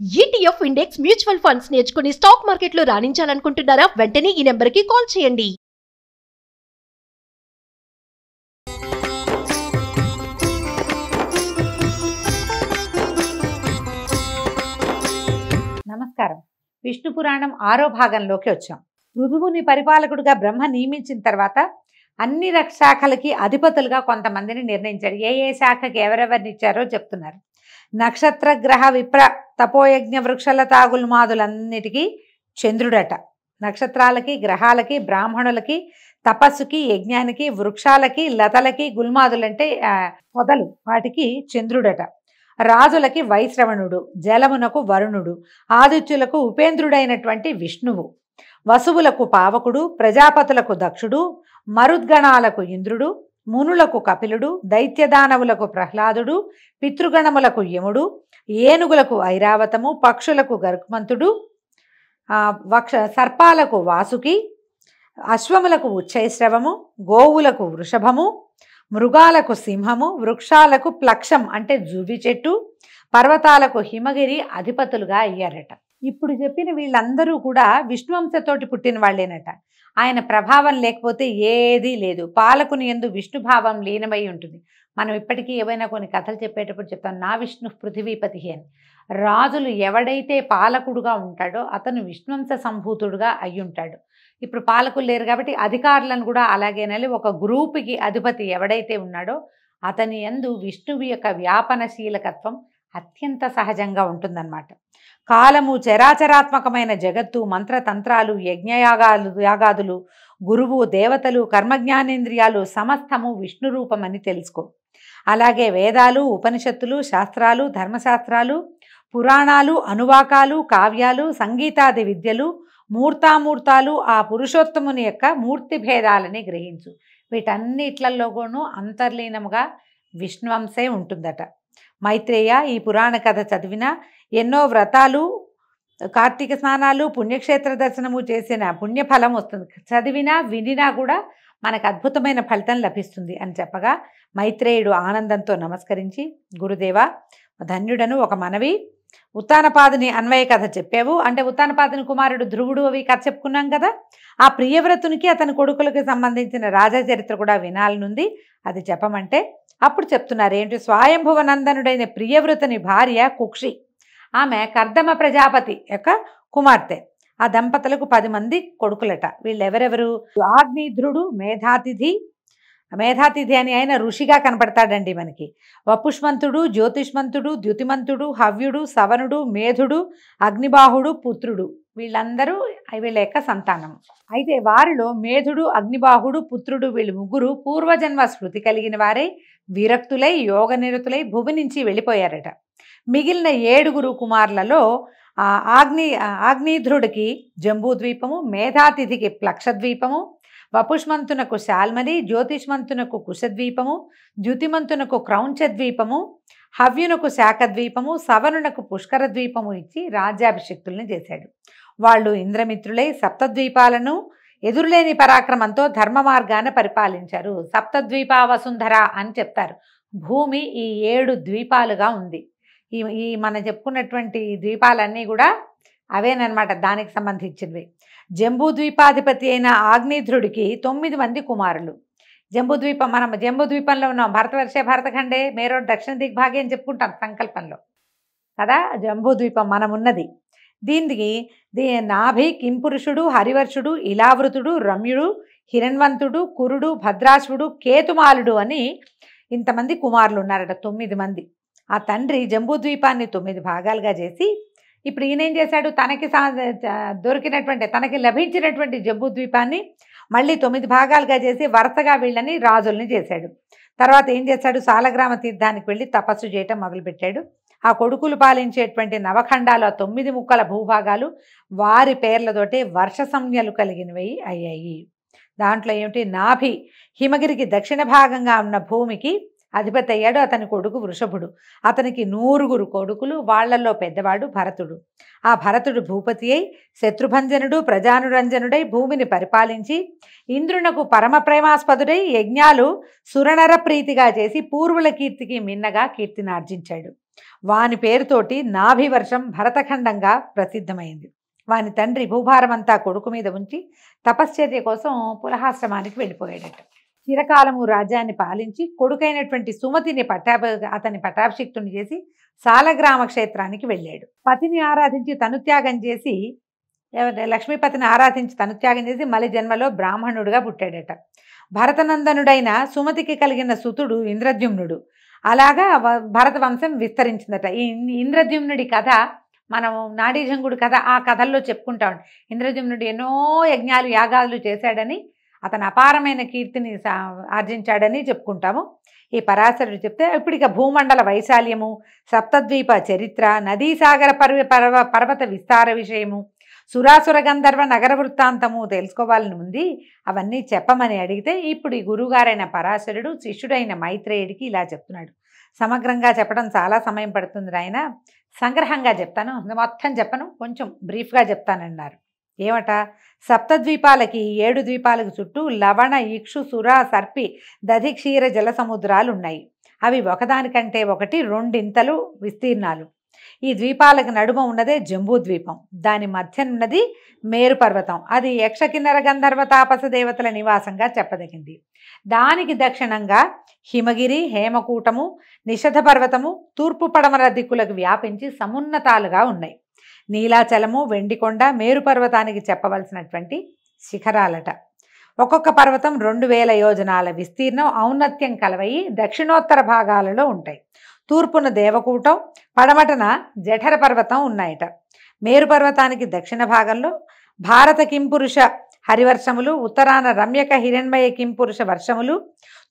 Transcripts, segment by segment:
ETF index mutual funds నేర్చుకుని stock మార్కెట్లో రాణించాలనుకుంటున్నారా? వెంటనే ఈ నెంబర్కి కాల్ చేయండి. నమస్కారం. విష్ణు పురాణం 6వ భాగంలోకి వచ్చాం. ఋతువుని పరిపాలకుడిగా బ్రహ్మ నియమించిన తర్వాత అన్ని శాఖలకి అధిపతులుగా కొంతమందిని నిర్ణయించాడు. ఏ శాఖకి ఎవరెవరిని ఇచ్చారో చెప్తున్నారు. నక్షత్ర గ్రహ విప్ర తపోయజ్ఞ వృక్షలతా గుల్మాదులన్నిటికీ చంద్రుడట. నక్షత్రాలకి, గ్రహాలకి, బ్రాహ్మణులకి, తపస్సుకి, యజ్ఞానికి, వృక్షాలకి, లతలకి, గుల్మాదులంటే పొదలు, వాటికి చంద్రుడట. రాజులకి వైశ్రవణుడు, జలమునకు వరుణుడు, ఆదిత్యులకు ఉపేంద్రుడైనటువంటి విష్ణువు, వసువులకు పావకుడు, ప్రజాపతులకు దక్షుడు, మరుద్గణాలకు ఇంద్రుడు, మునులకు కపిలుడు, దైత్యదానవులకు ప్రహ్లాదుడు, పితృగణములకు యముడు, ఏనుగులకు ఐరావతము, పక్షులకు గరుత్మంతుడు, సర్పాలకు వాసుకి, అశ్వములకు ఉచ్చైశ్రవము, గోవులకు వృషభము, మృగాలకు సింహము, వృక్షాలకు ప్లక్షం అంటే జువి చెట్టు, పర్వతాలకు హిమగిరి అధిపతులుగా అయ్యారట. ఇప్పుడు చెప్పిన వీళ్ళందరూ కూడా విష్ణువంశతోటి పుట్టిన వాళ్ళేనట. ఆయన ప్రభావం లేకపోతే ఏదీ లేదు. పాలకుని యందు విష్ణుభావం లీనమై ఉంటుంది. మనం ఇప్పటికీ ఏవైనా కొన్ని కథలు చెప్పేటప్పుడు చెప్తాం, నా విష్ణు పృథివీపతి అని. రాజులు ఎవడైతే పాలకుడుగా ఉంటాడో అతను విష్ణువంశ సంభూతుడుగా అయి ఉంటాడు. ఇప్పుడు పాలకులు లేరు కాబట్టి అధికారులను కూడా అలాగేనాలి. ఒక గ్రూపుకి అధిపతి ఎవడైతే ఉన్నాడో అతని యందు విష్ణువు యొక్క వ్యాపనశీలకత్వం అత్యంత సహజంగా ఉంటుందన్నమాట. కాలము, చరాచరాత్మకమైన జగత్తు, మంత్రతంత్రాలు, యాగాదులు, గురువు, దేవతలు, కర్మజ్ఞానేంద్రియాలు సమస్తము విష్ణు రూపమని తెలుసుకో. అలాగే వేదాలు, ఉపనిషత్తులు, శాస్త్రాలు, ధర్మశాస్త్రాలు, పురాణాలు, అనువాకాలు, కావ్యాలు, సంగీతాది విద్యలు, మూర్తామూర్తాలు ఆ పురుషోత్తముని యొక్క మూర్తి భేదాలని గ్రహించు. వీటన్నిట్లలోనూ అంతర్లీనముగా విష్ణువంశే ఉంటుందట. మైత్రేయ, ఈ పురాణ కథ చదివినా ఎన్నో వ్రతాలు, కార్తీక స్నానాలు, పుణ్యక్షేత్ర దర్శనము చేసిన పుణ్యఫలం వస్తుంది. చదివినా వినినా కూడా మనకు అద్భుతమైన ఫలితం లభిస్తుంది అని చెప్పగా మైత్రేయుడు ఆనందంతో నమస్కరించి, గురుదేవ ధన్యుడను, ఒక మనవి, ఉత్తానపాదుని అన్వయ కథ చెప్పావు అంటే ఉత్తానపాదుని కుమారుడు ధ్రువుడు అవి కథ చెప్పుకున్నాం కదా. ఆ ప్రియవ్రతునికి అతని కొడుకులకి సంబంధించిన రాజా చరిత్ర కూడా వినాలనుంది, అది చెప్పమంటే అప్పుడు చెప్తున్నారు. ఏంటి, స్వయంభువనందనుడైన ప్రియవ్రతుని భార్య కుక్షి, ఆమె కర్దమ ప్రజాపతి యొక్క కుమార్తె. ఆ దంపతులకు 10 మంది కొడుకులట. వీళ్ళెవరెవరు? ఆగ్నేధ్రుడు, మేధాతిథి అని ఆయన ఋషిగా కనపడతాడండి మనకి. వపుష్మంతుడు, జ్యోతిష్మంతుడు, ద్యుతిమంతుడు, హవ్యుడు, సవనుడు, మేధుడు, అగ్నిబాహుడు, పుత్రుడు, వీళ్ళందరూ వీళ్ళ యొక్క సంతానం. అయితే వారిలో మేధుడు, అగ్నిబాహుడు, పుత్రుడు వీళ్ళు ముగ్గురు పూర్వజన్మ స్మృతి కలిగిన వారే విరక్తులై యోగనిరతులై భూమి నుంచి వెళ్ళిపోయారట. మిగిలిన 7 కుమారులలో ఆగ్నేధ్రుడికి జంబూద్వీపము, మేధాతిథికి ప్లక్షద్వీపము, వపుష్మంతునకు శాల్మలి, జ్యోతిష్మంతునకు కుశద్వీపము, ద్యుతిమంతునకు క్రౌంచద్వీపము, హవ్యునకు శాఖద్వీపము, సవనునకు పుష్కరద్వీపము ఇచ్చి రాజ్యాభిషిక్తుల్ని చేశాడు. వాళ్ళు ఇంద్రమిత్రులై సప్తద్వీపాలను ఎదురులేని పరాక్రమంతో ధర్మ మార్గాన పరిపాలించారు. సప్తద్వీపా వసుంధర అని చెప్తారు. భూమి ఈ 7 ద్వీపాలుగా ఉంది. ఈ మనం చెప్పుకున్నటువంటి ద్వీపాలన్నీ కూడా అవేనమాట, దానికి సంబంధించినవి. జంబూద్వీపాధిపతి అయిన ఆగ్నేధ్రుడికి 9 మంది కుమారులు. మనం జంబూద్వీపంలో ఉన్నాం. భరతవర్షే భరతఖండే మేరో దక్షిణ దిగ్భాగే అని చెప్పుకుంటాం సంకల్పంలో కదా. జంబూద్వీపం మనం ఉన్నది. దీనికి నాభి, కింపురుషుడు, హరివర్షుడు, ఇలావృతుడు, రమ్యుడు, హిరణ్వంతుడు, కురుడు, భద్రాశ్వుడు, కేతుమాలుడు అని ఇంతమంది కుమారులు ఉన్నారట. 9 మంది. ఆ తండ్రి జంబూద్వీపాన్ని 9 భాగాలుగా చేసి ఇప్పుడు ఈయనేం చేశాడు, తనకి లభించినటువంటి జంబూద్వీపాన్ని మళ్ళీ 9 భాగాలుగా చేసి వరుసగా వీళ్ళని రాజుల్ని చేశాడు. తర్వాత ఏం చేశాడు, సాలగ్రామ తీర్థానికి వెళ్ళి తపస్సు చేయటం మొదలుపెట్టాడు. ఆ కొడుకులు పాలించేటువంటి నవఖండాలు, 9 ముక్కల భూభాగాలు వారి పేర్లతోటే వర్ష సంజ్ఞలు కలిగినవి అయ్యాయి. దాంట్లో ఏమిటి, నాభి హిమగిరికి దక్షిణ భాగంగా ఉన్న భూమికి అధిపతి అయ్యాడు. అతని కొడుకు వృషభుడు. అతనికి 100 కొడుకులు. వాళ్లలో పెద్దవాడు భరతుడు. ఆ భరతుడు భూపతి అయి శత్రుభంజనుడు, ప్రజానురంజనుడై భూమిని పరిపాలించి ఇంద్రునకు పరమ ప్రేమాస్పదుడై యజ్ఞాలు సురనర ప్రీతిగా చేసి పూర్వుల కీర్తికి మిన్నగా కీర్తిని ఆర్జించాడు. వాని పేరుతోటి నాభివర్షం భరతఖండంగా ప్రసిద్ధమైంది. వాని తండ్రి భూభారమంతా కొడుకు మీద ఉంచి తపశ్చర్య కోసం పులహాశ్రమానికి వెళ్ళిపోయాడట. చిరకాలము రాజ్యాన్ని పాలించి కొడుకైనటువంటి సుమతిని అతని పట్టాభిషిక్తుని చేసి సాలగ్రామ క్షేత్రానికి వెళ్ళాడు. పతిని ఆరాధించి తనుత్యాగం చేసి లక్ష్మీపతిని ఆరాధించి తనుత్యాగం చేసి మలి జన్మలో బ్రాహ్మణుడుగా పుట్టాడట. భరతనందనుడైన సుమతికి కలిగిన సుతుడు ఇంద్రద్యుమ్నుడు. అలాగా భరత వంశం విస్తరించిందట. ఈ ఇంద్రద్యుమ్నుడి కథ మనం నాడీజంగుడు కథ ఆ కథల్లో చెప్పుకుంటాం. ఇంద్రద్యుమ్నుడు ఎన్నో యజ్ఞాలు యాగాలు చేశాడని, అతను అపారమైన కీర్తిని ఆర్జించాడని చెప్పుకుంటాము. ఈ పరాశరుడు చెప్తే ఇప్పుడు ఇక భూమండల వైశాల్యము, సప్తద్వీప చరిత్ర, నదీసాగర పర్వత విస్తార విషయము, సురాసుర గంధర్వ నగర వృత్తాంతము తెలుసుకోవాలని ఉంది. అవన్నీ చెప్పమని అడిగితే ఇప్పుడు ఈ గురువుగారైన పరాశరుడు శిష్యుడైన మైత్రేయుడికి ఇలా చెప్తున్నాడు. సమగ్రంగా చెప్పడం చాలా సమయం పడుతుంది ఆయన, సంగ్రహంగా చెప్తాను, మొత్తం చెప్పను, కొంచెం బ్రీఫ్గా చెప్తానన్నారు. ఏమట, సప్తద్వీపాలకి 7 ద్వీపాలకు చుట్టూ లవణ, ఇక్షు, సుర, సర్పి, దధి, క్షీర జల సముద్రాలు ఉన్నాయి. అవి ఒకదానికంటే ఒకటి 2 ఇంతలు విస్తీర్ణాలు. ఈ ద్వీపాలకు నడుమ ఉన్నదే జంబూద్వీపం. దాని మధ్యనున్నది మేరు పర్వతం. అది యక్ష కిన్నర గంధర్వ తాపస దేవతల నివాసంగా చెప్పదగింది. దానికి దక్షిణంగా హిమగిరి, హేమకూటము, నిషధ పర్వతము తూర్పు పడమర దిక్కులకు వ్యాపించి సమున్నతాలుగా ఉన్నాయి. నీలాచలము, వెండికొండ మేరు పర్వతానికి చెప్పవలసినటువంటి శిఖరాలట. ఒక్కొక్క పర్వతం 2000 యోజనాల విస్తీర్ణం, ఔన్నత్యం కలవయి దక్షిణోత్తర భాగాలలో ఉంటాయి. తూర్పున దేవకూటం, పడమటన జఠర పర్వతం ఉన్నాయట. మేరు పర్వతానికి దక్షిణ భాగంలో భారత కింపురుష హరివర్షములు, ఉత్తరాన రమ్యక హిరణ్మయ కింపురుష వర్షములు,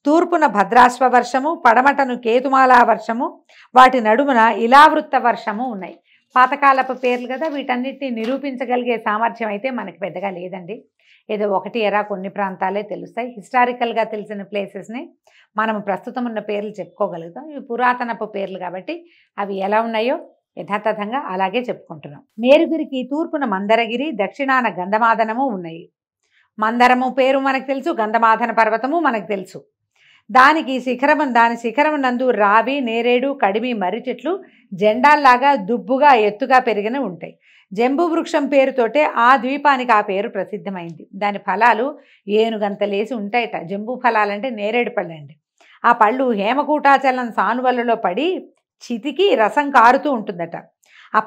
తూర్పున భద్రాశ్వ వర్షము, పడమటను కేతుమాలా వర్షము, వాటి నడుమున ఇలావృత్త వర్షము ఉన్నాయి. పాతకాలపు పేర్లు కదా, వీటన్నిటిని నిరూపించగలిగే సామర్థ్యం అయితే మనకి పెద్దగా లేదండి. ఏదో ఒకటి ఎరా కొన్ని ప్రాంతాలే తెలుస్తాయి. హిస్టారికల్గా తెలిసిన ప్లేసెస్ని మనం ప్రస్తుతం ఉన్న పేర్లు చెప్పుకోగలుగుతాం. ఇవి పురాతనపు పేర్లు కాబట్టి అవి ఎలా ఉన్నాయో యథాతథంగా అలాగే చెప్పుకుంటున్నాం. మేరుగిరికి తూర్పున మందరగిరి, దక్షిణాన గంధమాదనము ఉన్నాయి. మందరము పేరు మనకు తెలుసు, గంధమాదన పర్వతము మనకు తెలుసు. దాని శిఖరము నందు రావి, నేరేడు, కడిమి, మర్రి చెట్లు జెండాల్లాగా దుబ్బుగా ఎత్తుగా పెరిగిన ఉంటాయి. జంబూ వృక్షం పేరుతోటే ఆ ద్వీపానికి ఆ పేరు ప్రసిద్ధమైంది. దాని ఫలాలు ఏనుగంతలేసి ఉంటాయట. జంబూ ఫలాలంటే నేరేడు పళ్ళు అండి. ఆ పళ్ళు హేమకూటాచలం సానువలలో పడి చితికి రసం కారుతూ ఉంటుందట. ఆ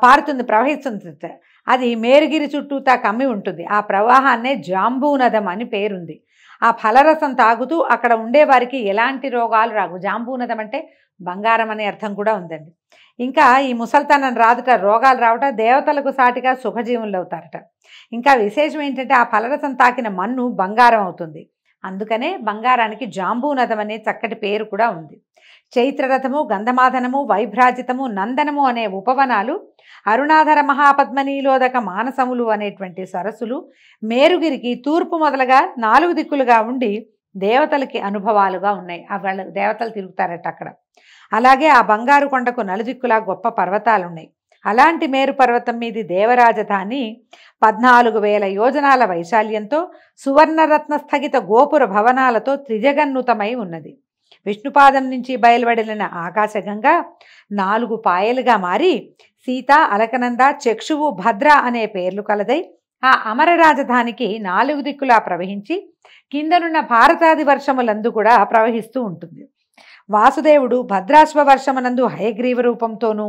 ప్రవహిస్తుందట. అది మేరుగిరి చుట్టూతా కమ్మి ఉంటుంది. ఆ ప్రవాహాన్నే జాంబూనదం అని పేరుంది. ఆ ఫలరసం తాగుతూ అక్కడ ఉండేవారికి ఎలాంటి రోగాలు రావు. జాంబూనదం అంటే బంగారం అనే అర్థం కూడా ఉందండి. ఇంకా ఈ ముసల్తనం రాదుట, రోగాలు రావట, దేవతలకు సాటిగా సుఖజీవులు అవుతారట. ఇంకా విశేషం ఏంటంటే ఆ ఫలరసం తాకిన మన్ను బంగారం అవుతుంది. అందుకనే బంగారానికి జాంబూనదం అనే చక్కటి పేరు కూడా ఉంది. చైత్రరథము, గంధమాదనము, వైభ్రాజితము, నందనము అనే ఉపవనాలు, అరుణాధర మహాపద్మనీలోదక మానసములు అనేటువంటి సరస్సులు మేరుగిరికి తూర్పు మొదలుగా 4 దిక్కులుగా ఉండి దేవతలకి అనుభవాలుగా ఉన్నాయి. వాళ్ళ దేవతలు తిరుగుతారట అక్కడ. అలాగే ఆ బంగారు కొండకు నలుదిక్కులా గొప్ప పర్వతాలు ఉన్నాయి. అలాంటి మేరు పర్వతం మీది దేవరాజధాని 14,000 యోజనాల వైశాల్యంతో సువర్ణరత్న స్థగిత గోపుర భవనాలతో త్రిజగన్నుతమై ఉన్నది. విష్ణుపాదం నుంచి బయలువడిలిన ఆకాశగంగా 4 పాయలుగా మారి సీత, అలకనంద, చక్షువు, భద్ర అనే పేర్లు కలదై ఆ అమర రాజధానికి 4 దిక్కులా ప్రవహించి కిందనున్న భారతాది వర్షములందు కూడా ప్రవహిస్తూ ఉంటుంది. వాసుదేవుడు భద్రాశ్వ వర్షమునందు హయగ్రీవ రూపంతోనూ,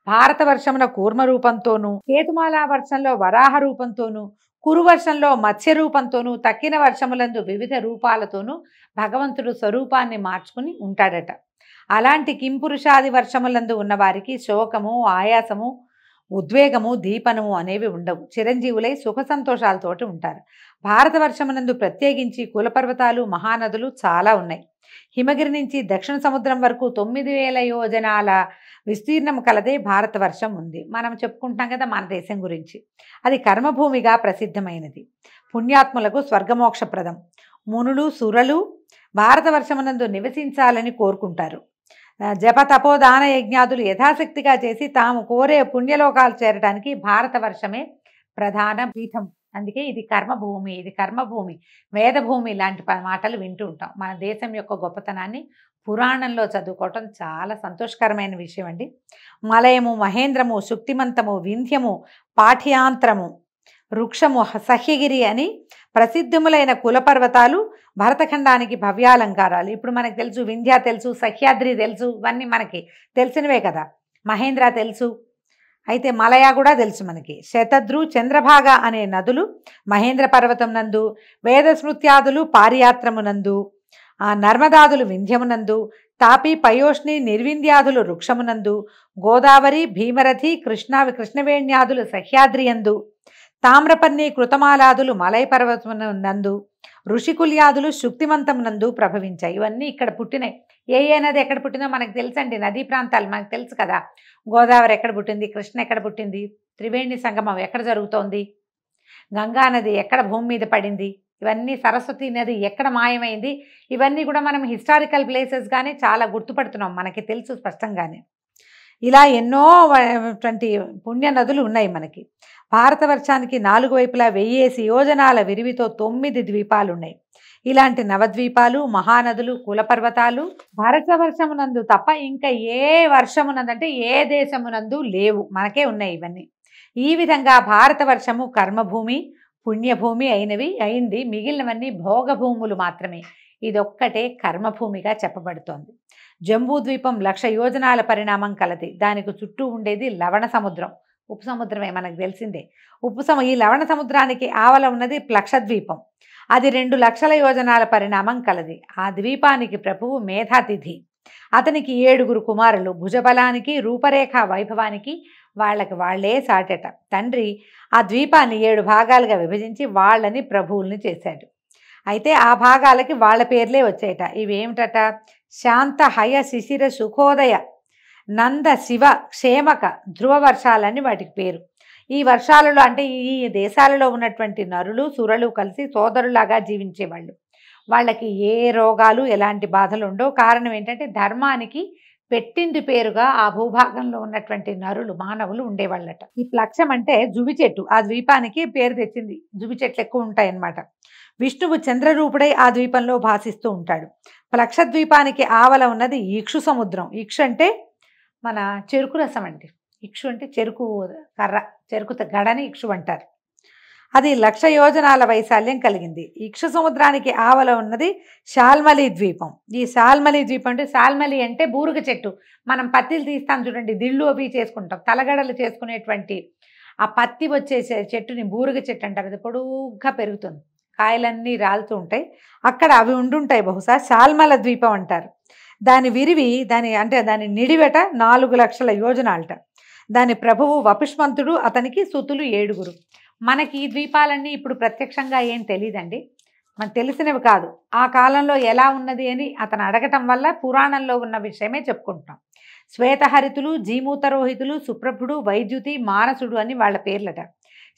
భారత వర్షమున కూర్మ రూపంతోనూ, కేతుమాలా వర్షంలో వరాహ రూపంతోనూ, కురు వర్షంలో మత్స్య రూపంతోనూ, తక్కిన వర్షములందు వివిధ రూపాలతోనూ భగవంతుడు స్వరూపాన్ని మార్చుకుని ఉంటాడట. అలాంటి కింపురుషాది వర్షములందు ఉన్నవారికి శోకము, ఆయాసము, ఉద్వేగము, దీపనము అనేవి ఉండవు. చిరంజీవులై సుఖ సంతోషాలతోటి ఉంటారు. భారత వర్షమునందు ప్రత్యేకించి కులపర్వతాలు, మహానదులు చాలా ఉన్నాయి. హిమగిరి నుంచి దక్షిణ సముద్రం వరకు 9,000 యోజనాల విస్తీర్ణం కలదే భారత వర్షం ఉంది. మనం చెప్పుకుంటాం కదా మన దేశం గురించి. అది కర్మభూమిగా ప్రసిద్ధమైనది. పుణ్యాత్ములకు స్వర్గమోక్షప్రదం. మునులు, సురలు భారత వర్షమునందు నివసించాలని కోరుకుంటారు. జప తపోదాన యజ్ఞాదులు యథాశక్తిగా చేసి తాము కోరే పుణ్యలోకాలు చేరడానికి భారత వర్షమే ప్రధాన పీఠం. అందుకే ఇది కర్మభూమి, ఇది కర్మభూమి, వేదభూమి లాంటి మాటలు వింటూ ఉంటాం. మన దేశం యొక్క గొప్పతనాన్ని పురాణంలో చదువుకోవటం చాలా సంతోషకరమైన విషయం అండి. మలయము, మహేంద్రము, శుక్తిమంతము, వింధ్యము, పాఠ్యాంతరము, వృక్షము, సహ్యగిరి అని ప్రసిద్ధములైన కులపర్వతాలు భరతఖండానికి భవ్యాలంకారాలు. ఇప్పుడు మనకు తెలుసు, వింధ్య తెలుసు, సహ్యాద్రి తెలుసు, ఇవన్నీ మనకి తెలిసినవే కదా. మహేంద్ర తెలుసు, అయితే మలయ కూడా తెలుసు మనకి. శతద్రు, చంద్రభాగ అనే నదులు మహేంద్ర పర్వతం నందు, వేదస్మృత్యాదులు పారియాత్రమునందు, నర్మదాదులు వింధ్యమునందు, తాపి, పయోష్ణి, నిర్వింధ్యాదులు వృక్షమునందు, గోదావరి, భీమరథి, కృష్ణవేణ్యాదులు సహ్యాద్రియందు, తామ్రపర్ణి, కృతమాలాదులు మలయ పర్వతమునందు, ఋషికుల్యాదులు శుక్తిమంతమునందు ప్రభవించాయి. ఇవన్నీ ఇక్కడ పుట్టినాయి. ఏ నది ఎక్కడ పుట్టిందో మనకు తెలుసండి. నదీ ప్రాంతాలు మనకు తెలుసు కదా. గోదావరి ఎక్కడ పుట్టింది, కృష్ణ ఎక్కడ పుట్టింది, త్రివేణి సంగమం ఎక్కడ జరుగుతోంది, గంగా నది ఎక్కడ భూమి మీద పడింది, ఇవన్నీ సరస్వతి నది ఎక్కడ మాయమైంది, ఇవన్నీ కూడా మనం హిస్టారికల్ ప్లేసెస్ కానీ చాలా గుర్తుపడుతున్నాం, మనకి తెలుసు స్పష్టంగానే. ఇలా ఎన్నో పుణ్య నదులు ఉన్నాయి మనకి. భారతవర్షానికి 4 వైపులా 1000 యోజనాల విరివితో 9 ద్వీపాలున్నాయి. ఇలాంటి నవద్వీపాలు, మహానదులు, కులపర్వతాలు భారతవర్షమునందు తప్ప ఇంకా ఏ వర్షమునందంటే ఏ దేశమునందు లేవు, మనకే ఉన్నాయి ఇవన్నీ. ఈ విధంగా భారతవర్షము కర్మభూమి, పుణ్యభూమి అయింది. మిగిలినవన్నీ భోగభూములు మాత్రమే. ఇదొక్కటే కర్మభూమిగా చెప్పబడుతోంది. జంబూద్వీపం 1,00,000 యోజనాల పరిణామం కలది. దానికి చుట్టూ ఉండేది లవణ సముద్రం, ఉప్పు సముద్రమే మనకు తెలిసిందే. ఈ లవణ సముద్రానికి ఆవల ఉన్నది ప్లక్షద్వీపం. అది 2,00,000 యోజనాల పరిణామం కలది. ఆ ద్వీపానికి ప్రభువు మేధాతిథి. అతనికి 7 కుమారులు. భుజబలానికి, రూపరేఖ వైభవానికి వాళ్లే సాటెట. తండ్రి ఆ ద్వీపాన్ని 7 భాగాలుగా విభజించి వాళ్ళని ప్రభువుల్ని చేశాడు. అయితే ఆ భాగాలకి వాళ్ళ పేర్లే వచ్చాయట. ఇవేమిటట? శాంత, హయ, శిశిర, సుఖోదయ, నంద, శివ, క్షేమక, ధ్రువ వర్షాలని వాటికి పేరు. ఈ వర్షాలలో అంటే ఈ దేశాలలో ఉన్నటువంటి నరులు, సురలు కలిసి సోదరులాగా జీవించేవాళ్ళు. వాళ్ళకి ఏ రోగాలు, ఎలాంటి బాధలు ఉండవు. కారణం ఏంటంటే ధర్మానికి పెట్టింది పేరుగా ఆ భూభాగంలో ఉన్నటువంటి నరులు, మానవులు ఉండేవాళ్ళట. ఈ ప్లక్షం అంటే జువి చెట్టు, ఆ ద్వీపానికి పేరు తెచ్చింది. జువి చెట్లు ఎక్కువ ఉంటాయన్నమాట. విష్ణువు చంద్రరూపుడై ఆ ద్వీపంలో భాసిస్తూ ఉంటాడు. ప్లక్షద్వీపానికి ఆవల ఉన్నది ఇక్షు సముద్రం. ఇక్షు అంటే మన చెరుకు రసం అండి. ఇక్షు అంటే చెరుకు కర్ర, చెరుకు గడని ఇక్షు అంటారు. అది 1,00,000 యోజనాల వైశాల్యం కలిగింది. ఇక్షు సముద్రానికి ఆవల ఉన్నది శాల్మలి ద్వీపం. ఈ శాల్మలి ద్వీపం అంటే, శాల్మలి అంటే బూరుగ చెట్టు. మనం పత్తిలు తీస్తాం చూడండి, దిళ్ళు అవి చేసుకుంటాం, తలగడలు చేసుకునేటువంటి ఆ పత్తి వచ్చే చెట్టుని బూరుగ చెట్టు అంటారు. అది పొడుగ్గా పెరుగుతుంది, కాయలన్నీ రాలుతూ ఉంటాయి. అక్కడ అవి ఉండుంటాయి. బహుశా శాల్మల ద్వీపం అంటారు. దాని విరివి, దాని నిడివెట 4,00,000 యోజనాలట. దాని ప్రభువు వపుష్మంతుడు, అతనికి సుతులు 7. మనకి ఈ ద్వీపాలన్నీ ఇప్పుడు ప్రత్యక్షంగా ఏం తెలియదండి, మనకు తెలిసినవి కాదు. ఆ కాలంలో ఎలా ఉన్నది అని అతను అడగటం వల్ల పురాణంలో ఉన్న విషయమే చెప్పుకుంటున్నాం. శ్వేతహరితులు, జీమూతరోహితులు, సుప్రభుడు, వైద్యుతి, మానసుడు అని వాళ్ళ పేర్లట.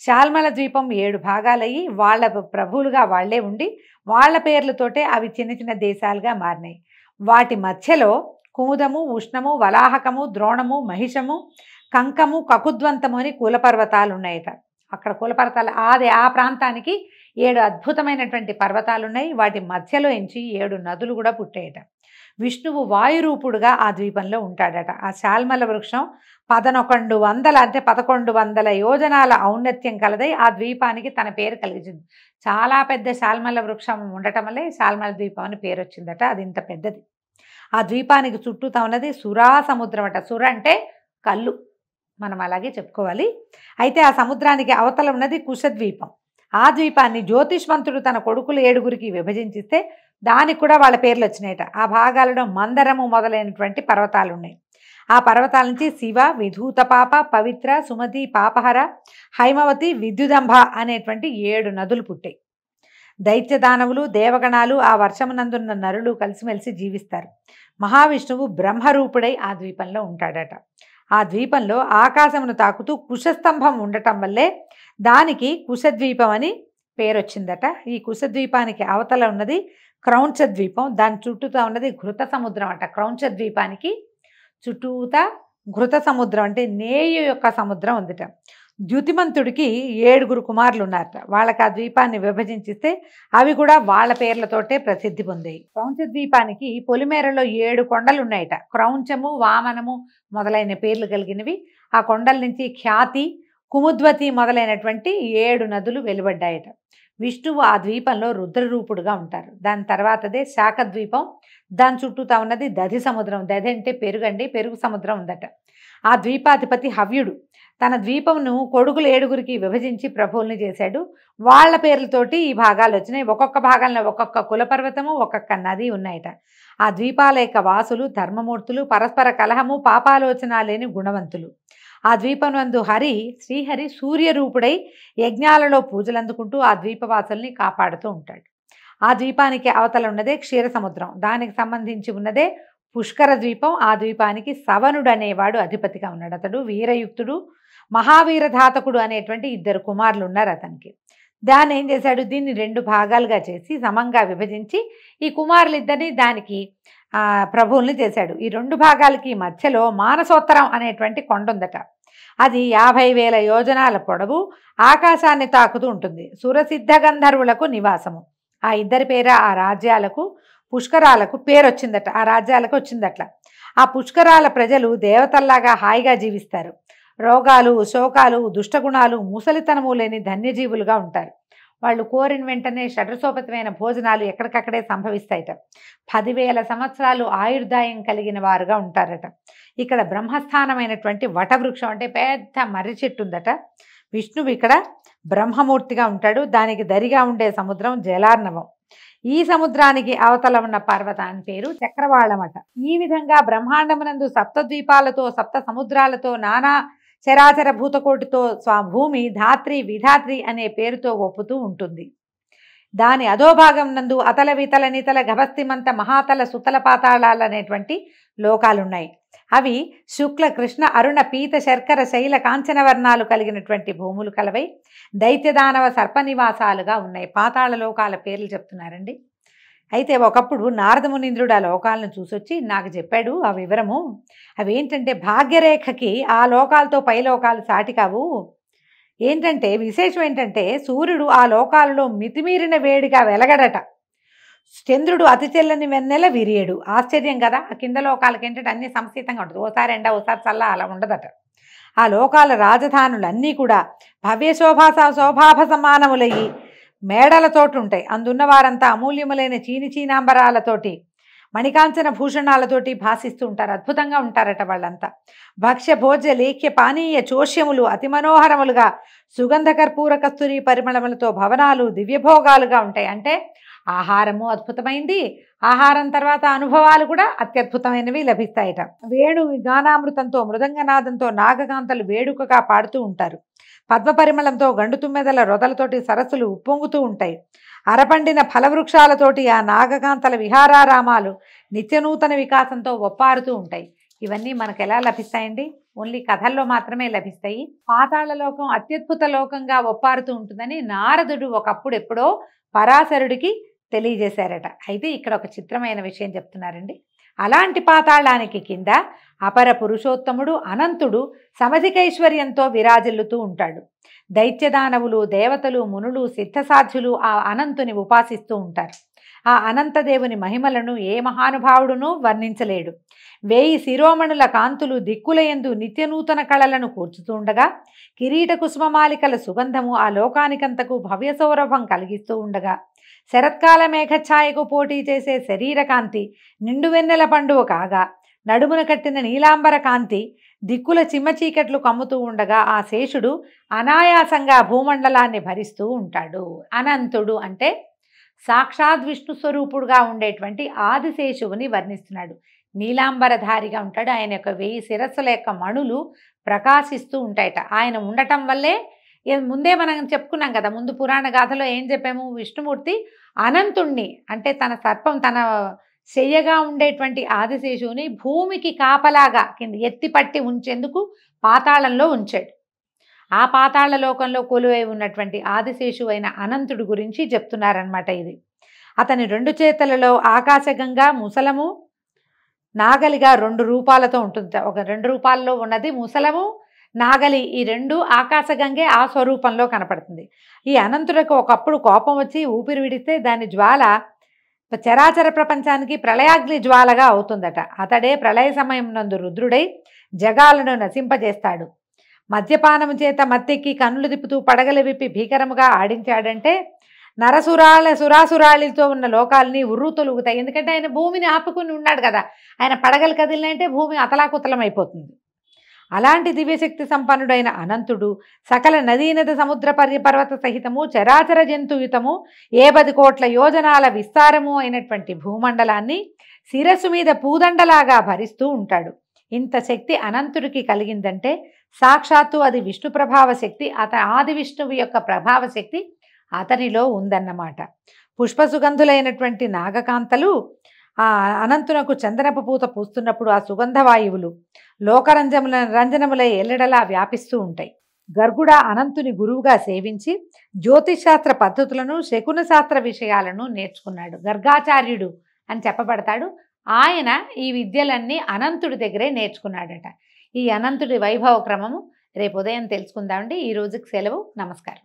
శాల్మల ద్వీపం 7 భాగాలయ్యి వాళ్ళ ప్రభువులుగా వాళ్లే ఉండి వాళ్ళ పేర్లతోటే అవి చిన్న చిన్న దేశాలుగా మారినాయి. వాటి మధ్యలో కుముదము, ఉష్ణము, వలాహకము, ద్రోణము, మహిషము, కంకము, కకుద్వంతము అని కులపర్వతాలు ఉన్నాయట. అక్కడ కులపర్వతాలు ఆ ప్రాంతానికి 7 అద్భుతమైనటువంటి పర్వతాలు ఉన్నాయి. వాటి మధ్యలో ఎంచి 7 నదులు కూడా పుట్టాయట. విష్ణువు వాయురూపుడుగా ఆ ద్వీపంలో ఉంటాడట. ఆ శాల్మల వృక్షం 1100 యోజనాల ఔన్నత్యం కలదై ఆ ద్వీపానికి తన పేరు కలిగించింది. చాలా పెద్ద శాల్మల వృక్షం ఉండటం వల్లే శాల్మల ద్వీపం అని పేరు వచ్చిందట. అది ఇంత పెద్దది. ఆ ద్వీపానికి చుట్టూతా ఉన్నది సురా సముద్రం అట. సుర అంటే కళ్ళు, మనం అలాగే చెప్పుకోవాలి. అయితే ఆ సముద్రానికి అవతల ఉన్నది కుశద్వీపం. ఆ ద్వీపాన్ని జ్యోతిష్మంతుడు తన కొడుకులు 7 విభజించిస్తే దానికి కూడా వాళ్ళ పేర్లు వచ్చినాయట. ఆ భాగాలలో మందరము మొదలైనటువంటి పర్వతాలు ఉన్నాయి. ఆ పర్వతాల నుంచి శివ, విధూతపాప, పవిత్ర, సుమతి, పాపహర, హైమవతి, విద్యుదంభ అనేటువంటి 7 నదులు పుట్టాయి. దైత్యదానవులు, దేవగణాలు, ఆ వర్షమునందున్న నరులు కలిసిమెలిసి జీవిస్తారు. మహావిష్ణువు బ్రహ్మరూపుడై ఆ ద్వీపంలో ఉంటాడట. ఆ ద్వీపంలో ఆకాశమును తాకుతూ కుశస్తంభం ఉండటం వల్లే దానికి కుశద్వీపం అని పేరు వచ్చిందట. ఈ కుశద్వీపానికి అవతల ఉన్నది క్రౌంచ ద్వీపం. దాని చుట్టూతా ఉన్నది ఘృత సముద్రం అట. క్రౌంచ ద్వీపానికి చుట్టూతా ఘృత సముద్రం అంటే నేయు యొక్క సముద్రం ఉందిట. ద్యుతిమంతుడికి 7 కుమారులు ఉన్నారట. వాళ్ళకి ఆ ద్వీపాన్ని విభజించిస్తే అవి కూడా వాళ్ళ పేర్లతోటే ప్రసిద్ధి పొందాయి. క్రౌంచ ద్వీపానికి పొలిమేరలో 7 కొండలు ఉన్నాయట. క్రౌంచము, వామనము మొదలైన పేర్లు కలిగినవి. ఆ కొండల నుంచి ఖ్యాతి, కుముద్వతి మొదలైనటువంటి 7 నదులు వెలువడ్డాయట. విష్ణువు ఆ ద్వీపంలో రుద్రరూపుడుగా ఉంటారు. దాని తర్వాతదే శాఖద్వీపం. దాని చుట్టూతా ఉన్నది దధి సముద్రం. దధి అంటే పెరుగండి, పెరుగు సముద్రం ఉందట. ఆ ద్వీపాధిపతి హవ్యుడు తన ద్వీపమును కొడుకులు 7 విభజించి ప్రభువుల్ని చేశాడు. వాళ్ళ పేర్లతోటి ఈ భాగాలు వచ్చినాయి. ఒక్కొక్క భాగంలో ఒక్కొక్క కులపర్వతము, ఒక్కొక్క నది ఉన్నాయట. ఆ ద్వీపాల యొక్క వాసులు ధర్మమూర్తులు, పరస్పర కలహము, పాపాలోచన లేని గుణవంతులు. ఆ ద్వీపనందు శ్రీహరి సూర్యరూపుడై యజ్ఞాలలో పూజలు అందుకుంటూ ఆ ద్వీపవాసుల్ని కాపాడుతూ ఉంటాడు. ఆ ద్వీపానికి అవతల ఉన్నదే క్షీర సముద్రం. దానికి సంబంధించి ఉన్నదే పుష్కర ద్వీపం. ఆ ద్వీపానికి సవనుడు అనేవాడు అధిపతిగా ఉన్నాడు. అతడు వీరయుక్తుడు, మహావీరధాతకుడు అనేటువంటి 2 కుమారులు ఉన్నారు అతనికి. దాన్ని ఏం చేశాడు, దీన్ని 2 భాగాలుగా చేసి సమంగా విభజించి ఈ కుమారులిద్దరిని దానికి ప్రభువుల్ని చేశాడు. ఈ 2 భాగాలకి మధ్యలో మానసోత్తరం అనేటువంటి కొండ ఉందట. అది 50,000 యోజనాల పొడవు, ఆకాశాన్ని తాకుతూ ఉంటుంది. సురసిద్ధ గంధర్వులకు నివాసము. ఆ ఇద్దరి పేర ఆ రాజ్యాలకు పుష్కరాలకు పేరు వచ్చిందట. ఆ రాజ్యాలకు వచ్చిందట్లా. ఆ పుష్కరాల ప్రజలు దేవతల్లాగా హాయిగా జీవిస్తారు. రోగాలు, శోకాలు, దుష్టగుణాలు, ముసలితనము లేని ధన్యజీవులుగా ఉంటారు. వాళ్ళు కోరిన వెంటనే షడ్రసోపతమైన భోజనాలు ఎక్కడికక్కడే సంభవిస్తాయట. 10,000 సంవత్సరాలు ఆయుర్దాయం కలిగిన వారుగా ఉంటారట. ఇక్కడ బ్రహ్మస్థానమైనటువంటి వటవృక్షం అంటే పెద్ద మర్రి చెట్టు ఉందట. విష్ణువు ఇక్కడ బ్రహ్మమూర్తిగా ఉంటాడు. దానికి దరిగా ఉండే సముద్రం జలార్ణవం. ఈ సముద్రానికి అవతల ఉన్న పర్వతాన్ని పేరు చక్రవాళమట. ఈ విధంగా బ్రహ్మాండమునందు సప్తద్వీపాలతో, సప్త సముద్రాలతో, నానా చరాచర భూతకోటితో స్వభూమి ధాత్రి విధాత్రి అనే పేరుతో ఒప్పుతూ ఉంటుంది. దాని అధోభాగం నందు అతల వితల నితల గభస్తిమంత మహాతల సుతల పాతాళాలు అనేటువంటి లోకాలున్నాయి. అవి శుక్ల, కృష్ణ, అరుణ, పీత, శర్కర, శైల, కాంచన వర్ణాలు కలిగినటువంటి భూములు కలవై దైత్యదానవ సర్పనివాసాలుగా ఉన్నాయి. పాతాళ లోకాల పేర్లు చెప్తున్నారండి. అయితే ఒకప్పుడు నారదమునీంద్రుడు ఆ లోకాలను చూసొచ్చి నాకు చెప్పాడు ఆ వివరము. అవేంటంటే భాగ్యరేఖకి ఆ లోకాలతో పై లోకాలు సాటి కావు. ఏంటంటే విశేషం ఏంటంటే సూర్యుడు ఆ లోకాలలో మితిమీరిన వేడిగా వెలగడట. చంద్రుడు అతి చెల్లని వెన్నెల విరియడు. ఆశ్చర్యం కదా. ఆ కింద లోకాలకి ఏంటంటే అన్ని సంస్థితంగా ఉంటుంది. ఓసారి ఎండ, ఓసారి చల్ల, అలా ఉండదట. ఆ లోకాల రాజధానులన్నీ కూడా భవ్య శోభాభ సమానములయ్యి మేడలతోటి ఉంటాయి. అందున్న వారంతా అమూల్యములైన చీనాంబరాలతోటి, మణికాంచన భూషణాలతోటి భాసిస్తూ ఉంటారు. అద్భుతంగా ఉంటారట వాళ్ళంతా. భక్ష్య భోజ్య లేఖ్య పానీయ చోష్యములు అతి మనోహరములుగా సుగంధ కర్పూర కస్తూరి పరిమళములతో భవనాలు దివ్యభోగాలుగా ఉంటాయి. అంటే ఆహారము అద్భుతమైంది, ఆహారం తర్వాత అనుభవాలు కూడా అత్యద్భుతమైనవి లభిస్తాయట. వేణు గానామృతంతో, మృదంగనాదంతో నాగకాంతలు వేడుకగా పాడుతూ ఉంటారు. పద్మ పరిమళంతో గండు తుమ్మెదల రొదలతోటి సరస్సులు ఉప్పొంగుతూ ఉంటాయి. అరపండిన ఫలవృక్షాలతోటి ఆ నాగకాంతల విహారారామాలు నిత్యనూతన వికాసంతో ఒప్పారుతూ ఉంటాయి. ఇవన్నీ మనకు ఎలా లభిస్తాయండి? ఓన్లీ కథల్లో మాత్రమే లభిస్తాయి. పాతాళ లోకం అత్యద్భుత లోకంగా ఒప్పారుతూ ఉంటుందని నారదుడు ఒకప్పుడు ఎప్పుడో పరాశరుడికి తెలియజేశారట. అయితే ఇక్కడ ఒక చిత్రమైన విషయం చెప్తున్నారండి. అలాంటి పాతాళానికి కింద అపర పురుషోత్తముడు అనంతుడు సమధికైశ్వర్యంతో విరాజిల్లుతూ ఉంటాడు. దైత్యదానవులు, దేవతలు, మునులు, సిద్ధసాధ్యులు ఆ అనంతుని ఉపాసిస్తూ ఉంటారు. ఆ అనంతదేవుని మహిమలను ఏ మహానుభావుడునూ వర్ణించలేడు. 1000 శిరోమణుల కాంతులు దిక్కులయందు నిత్యనూతన కళలను కూర్చుతూ ఉండగా, కిరీట కుసుమమాలికల సుగంధము ఆ లోకానికంతకు భవ్య సౌరభం కలిగిస్తూ ఉండగా, శరత్కాల మేఘఛాయకు పోటీ చేసే శరీరకాంతి నిండు వెన్నెల పండువ కాగా, నడుమున కట్టిన నీలాంబర కాంతి దిక్కుల చిమ్మచీకట్లు కమ్ముతూ ఉండగా ఆ శేషుడు అనాయాసంగా భూమండలాన్ని భరిస్తూ ఉంటాడు. అనంతుడు అంటే సాక్షాత్ విష్ణు స్వరూపుడుగా ఉండేటువంటి ఆదిశేషువుని వర్ణిస్తున్నాడు. నీలాంబరధారిగా ఉంటాడు. ఆయన యొక్క 1000 శిరస్సుల యొక్క మణులు ప్రకాశిస్తూ ఉంటాయట. ఆయన ఉండటం వల్లే ముందే మనం చెప్పుకున్నాం కదా, ముందు పురాణ గాథలో ఏం చెప్పాము, విష్ణుమూర్తి అనంతుణ్ణి అంటే తన సర్పం, తన శయ్యగా ఉండేటువంటి ఆదిశేషువుని భూమికి కాపలాగా కింద ఎత్తిపట్టి ఉంచేందుకు పాతాళంలో ఉంచాడు. ఆ పాతాళ లోకంలో కొలువై ఉన్నటువంటి ఆదిశేషు అయిన అనంతుడి గురించి చెప్తున్నారనమాట. ఇది అతని 2 చేతులలో ఆకాశగంగా, ముసలము, నాగలిగా 2 రూపాలతో ఉంటుంది. ఒక 2 రూపాల్లో ఉన్నది ముసలము, నాగలి ఈ రెండు ఆకాశగంగే ఆ స్వరూపంలో కనపడుతుంది. ఈ అనంతుడికి ఒకప్పుడు కోపం వచ్చి ఊపిరి విడిస్తే దాని జ్వాల చరాచర ప్రపంచానికి ప్రళయాగ్ని జ్వాలగా అవుతుందట. అతడే ప్రళయ సమయం నందు రుద్రుడై జగాలను నశింపజేస్తాడు. మద్యపానము చేత మత్తెక్కి కన్నులు తిప్పుతూ పడగలు విప్పి భీకరముగా ఆడించాడంటే సురాసురాళితో ఉన్న లోకాలని ఉర్రు తొలుగుతాయి. ఎందుకంటే ఆయన భూమిని ఆపుకుని ఉన్నాడు కదా, ఆయన పడగలు కదిలినంటే భూమి అతలాకుతలమైపోతుంది. అలాంటి దివ్యశక్తి సంపన్నుడైన అనంతుడు సకల నదీనద సముద్ర పర్వత సహితము చరాచర జంతుయుతము 10 కోట్ల యోజనాల విస్తారము అయినటువంటి భూమండలాన్ని శిరస్సు మీద పూదండలాగా భరిస్తూ ఉంటాడు. ఇంత శక్తి అనంతుడికి కలిగిందంటే సాక్షాత్తు అది విష్ణు ప్రభావ శక్తి, ఆది విష్ణువు యొక్క ప్రభావ శక్తి అతనిలో ఉందన్నమాట. పుష్పసుగంధులైనటువంటి నాగకాంతలు ఆ అనంతునకు చందనపు పూత పూస్తున్నప్పుడు ఆ సుగంధవాయువులు రంజనములై ఎల్లడలా వ్యాపిస్తూ ఉంటాయి. గర్గుడ అనంతుని గురువుగా సేవించి జ్యోతిశాస్త్ర పద్ధతులను శకున శాస్త్ర విషయాలను నేర్చుకున్నాడు. గర్గాచార్యుడు అని చెప్పబడతాడు. ఆయన ఈ విద్యలన్నీ అనంతుడి దగ్గరే నేర్చుకున్నాడట. ఈ అనంతుడి వైభవ క్రమము రేపు ఉదయం తెలుసుకుందామండి. ఈ రోజుకి సెలవు. నమస్కారం.